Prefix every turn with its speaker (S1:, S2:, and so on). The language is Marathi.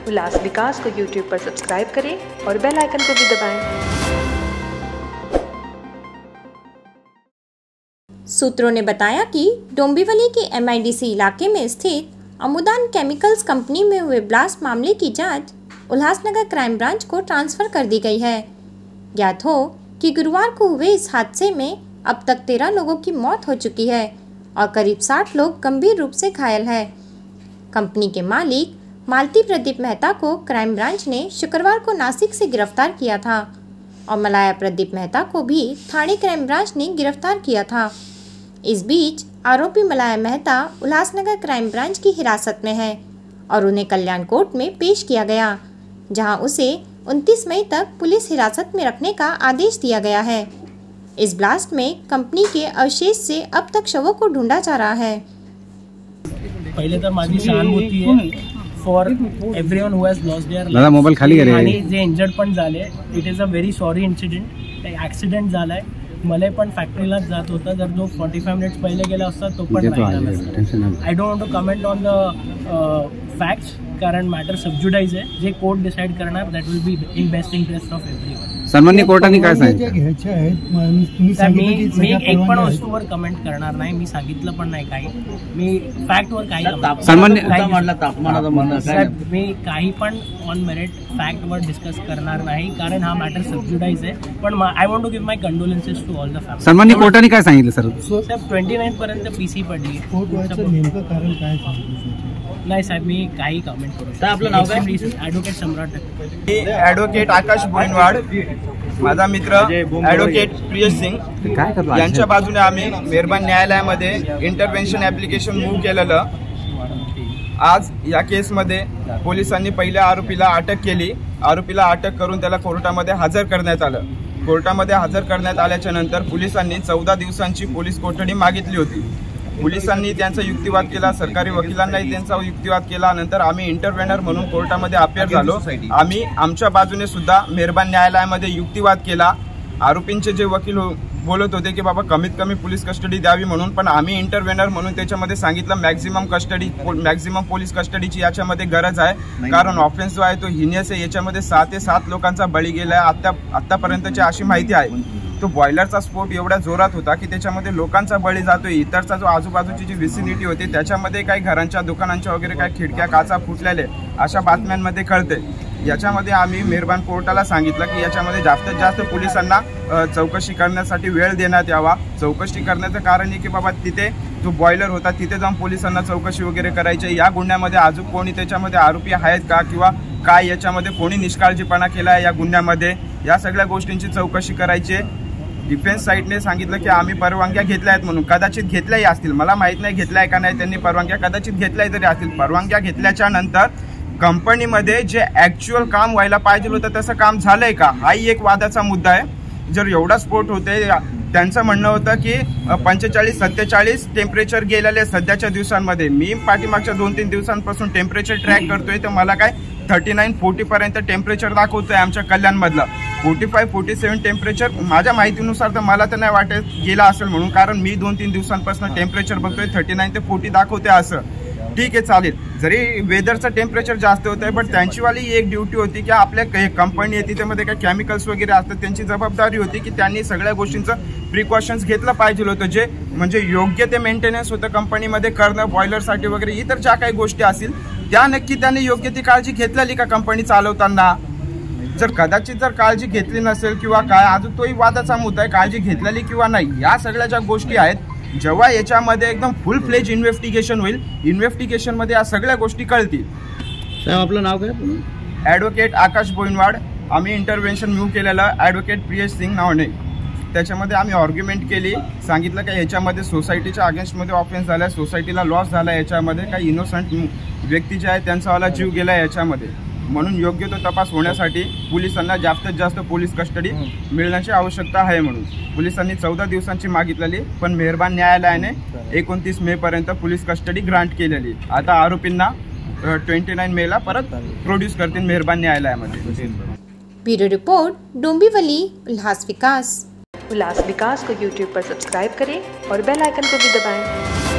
S1: उल्लास विकास को YouTube पर सब्सक्राइब करें और बेल आइकन को भी दबाएं।
S2: सूत्रों ने बताया कि डोंबिवली के MIDC इलाके में स्थित अमुदान केमिकल्स कंपनी में हुए ब्लास्ट मामले की जांच उल्लासनगर क्राइम ब्रांच को ट्रांसफर कर दी गई है। ज्ञात हो कि गुरुवार को हुए इस हादसे में अब तक 13 लोगों की मौत हो चुकी है और करीब 60 लोग गंभीर रूप से घायल हैं। कंपनी के मालिक मालती प्रदीप मेहता को क्राइम ब्रांच ने शुक्रवार को नासिक से गिरफ्तार किया था और मलाया प्रदीप मेहता को भी थाने क्राइम ब्रांच ने गिरफ्तार किया था। इस बीच आरोपी Malaya Mehta Ulhasnagar crime branch की हिरासत में है और उन्हें कल्याण कोर्ट में पेश किया गया, जहां उसे 29 मई तक पुलिस हिरासत में रखने का आदेश दिया गया है। इस ब्लास्ट में कंपनी के अवशेष से अब तक शवों को ढूंढा जा रहा है।
S3: पहिले तर माझी सहानुभूती आहे for everyone who has lost their
S4: दादा मोबाईल खाली करे
S3: आणि जे इंजर्ड पण झाले. It is a very sorry incident. Accident झालाय. मला पण फॅक्टरीलाच जात होता. जर जो 45 मिनिट्स पहिले गेला असता तो पण राहिला नसता. I don't want to comment on the facts, कारण मॅटर सबज्युडाइज आहे. जे कोर्ट डिसाइड करणार that will be in best interest of everyone.
S4: सन्माननीय कोर्टाने काय सांगितलं?
S3: मी एक पण वस्तूवर कमेंट करणार नाही. मी सांगितलं पण नाही काही. मी फॅक्टवर काही मी काही पण ऑन मेरिट फॅक्टवर डिस्कस करणार नाही, कारण हा मॅटर सबज्युडाइज आहे. पण I want to give my condolences to all the family.
S4: सन्माननीय कोर्टाने काय सांगितलं सर?
S3: साहेब 29 पर्यंत PC पडली.
S5: नेमकं कारण काय
S3: नाही साहेब, मी काही कमेंट करू शकतो. आपलं नाव काय? ॲडव्होकेट सम्राट.
S6: ॲडव्होकेट आकाश बोईनवाड, माझा मित्र ॲडव्होकेट प्रियश सिंग यांच्या बाजूने आम्ही मेहरबान न्यायालयामध्ये इंटरव्हेन्शन ॲप्लिकेशन मूव्ह केलेलं. आज या केसमध्ये पोलिसांनी पहिल्या आरोपीला अटक केली. आरोपीला अटक करून त्याला कोर्टामध्ये हजर करण्यात आलं. कोर्टामध्ये हजर करण्यात आल्याच्या नंतर पोलिसांनी 14 दिवसांची पोलीस कोठडी मागितली होती. पोलिसांनी त्यांचा युक्तिवाद केला, सरकारी वकिलांनाही त्यांचा युक्तिवाद केला. नंतर आम्ही इंटरव्हेनर म्हणून कोर्टामध्ये अपियर झालो. आम्ही आमच्या बाजूने सुद्धा मेहरबान न्यायालयामध्ये युक्तिवाद केला. आरोपींचे जे वकील बोलत होते की बाबा कमीत कमी पोलीस कस्टडी द्यावी म्हणून, पण आम्ही इंटरव्हेनर म्हणून त्याच्यामध्ये सांगितलं मॅक्झिमम पोलीस कस्टडीची याच्यामध्ये गरज आहे, कारण ऑफेन्स जो आहे तो हिनियस आहे. याच्यामध्ये 6 ते 7 लोकांचा बळी गेला आहे आतापर्यंतची अशी माहिती आहे. तो बॉयलरचा स्फोट एवढ्या जोरात होता की त्याच्यामध्ये लोकांचा बळी जातोय. इतरचा जो आजूबाजूची जी विसिनिटी होती त्याच्यामध्ये काही घरांच्या दुकानांच्या वगैरे काही खिडक्या काचा फुटलेले अशा बातम्यांमध्ये कळते. याच्यामध्ये आम्ही मेहरबान कोर्टाला सांगितलं की याच्यामध्ये जास्तीत जास्त पोलिसांना चौकशी करण्यासाठी वेळ देण्यात यावा. चौकशी करण्याचं कारण आहे की बाबा तिथे जो बॉयलर होता तिथे जाऊन पोलिसांना चौकशी वगैरे करायची. या गुन्ह्यामध्ये अजून कोणी त्याच्यामध्ये आरोपी आहेत का किंवा काय याच्यामध्ये कोणी निष्काळजीपणा केला आहे या गुन्ह्यामध्ये, या सगळ्या गोष्टींची चौकशी करायची. डिफेन्स साईडने सांगितलं की आम्ही परवानग्या घेतल्या आहेत म्हणून. कदाचित घेतल्याही असतील, मला माहीत नाही घेतल्या का नाही त्यांनी परवानग्या, कदाचित घेतल्याही तरी असतील. परवानग्या घेतल्याच्या नंतर कंपनीमध्ये जे ॲक्च्युअल काम व्हायला पाहिजे होतं तसं काम झालंय का, हाही एक वादाचा मुद्दा आहे. जर एवढा स्फोट होते, त्यांचं म्हणणं होतं की 45-47 टेम्परेचर गेलेले सध्याच्या दिवसांमध्ये. मी पाठीमागच्या 2-3 दिवसांपासून टेम्परेचर ट्रॅक करतोय तर मला काय 39-40 पर्यंत टेम्परेचर दाखवतोय आमच्या कल्याणमधलं. 45-47 टेम्परेचर माझ्या माहितीनुसार तर मला तर नाही वाटत गेला असेल म्हणून, कारण मी 2-3 दिवसांपासून टेम्परेचर बघतोय 39 ते 40 दाखवते असं. ठीक आहे, चालेल. जरी वेदरचं टेम्परेचर जास्त होत आहे, पण त्यांचीवाली एक ड्युटी होती की आपल्या कंपनी आहे तिच्यामध्ये काही केमिकल्स वगैरे असतात, त्यांची जबाबदारी होती की त्यांनी सगळ्या गोष्टींचं प्रिकॉशन्स घेतलं पाहिजे होतं. जे म्हणजे योग्य ते मेंटेनन्स होतं कंपनीमध्ये करणं, बॉयलरसाठी वगैरे इतर ज्या काही गोष्टी असतील त्या नक्की त्यांनी योग्य ती काळजी घेतलेली का कंपनी चालवताना. जर कदाचित जर काळजी घेतली नसेल किंवा काय, अजून तोही वादाचा मुद्दा आहे, काळजी घेतलेली किंवा नाही, या सगळ्या ज्या गोष्टी आहेत. जेव्हा याच्यामध्ये एकदम फुल फ्लेज इन्व्हेस्टिगेशन होईल, इन्व्हेस्टिगेशनमध्ये या सगळ्या गोष्टी कळतील.
S4: साहेब आपलं नाव काय?
S6: ॲडव्होकेट आकाश बोईनवाड. आम्ही इंटरव्हेन्शन मूव्ह केलेलं ॲडव्होकेट प्रियश सिंग नावाने. त्याच्यामध्ये आम्ही आर्ग्युमेंट केली, सांगितलं की याच्यामध्ये सोसायटीच्या अगेन्स्टमध्ये ऑफेन्स झाला, सोसायटीला लॉस झाला, याच्यामध्ये काही इनोसंट व्यक्ती जे आहे त्यांचावाला जीव गेला याच्यामध्ये. म्हणून योग्य तो तपास होण्यासाठी पोलिसांना जास्तीत जास्त पोलीस कस्टडी मिळण्याची आवश्यकता आहे. म्हणून पोलिसांनी 14 दिवसांची मागितलेली, पण मेहरबान न्यायालयाने 29 मे पर्यंत पोलीस कस्टडी ग्रांट केलेली. आता आरोपींना 29 मेला परत प्रोड्यूस करतील मेहरबान न्यायालयामध्ये.
S2: ब्यूरो रिपोर्ट, डोंबिवली उल्लास विकास.
S1: उल्लास विकास को YouTube पर सब्सक्राइब करें और बेल आइकन को भी दबाएं।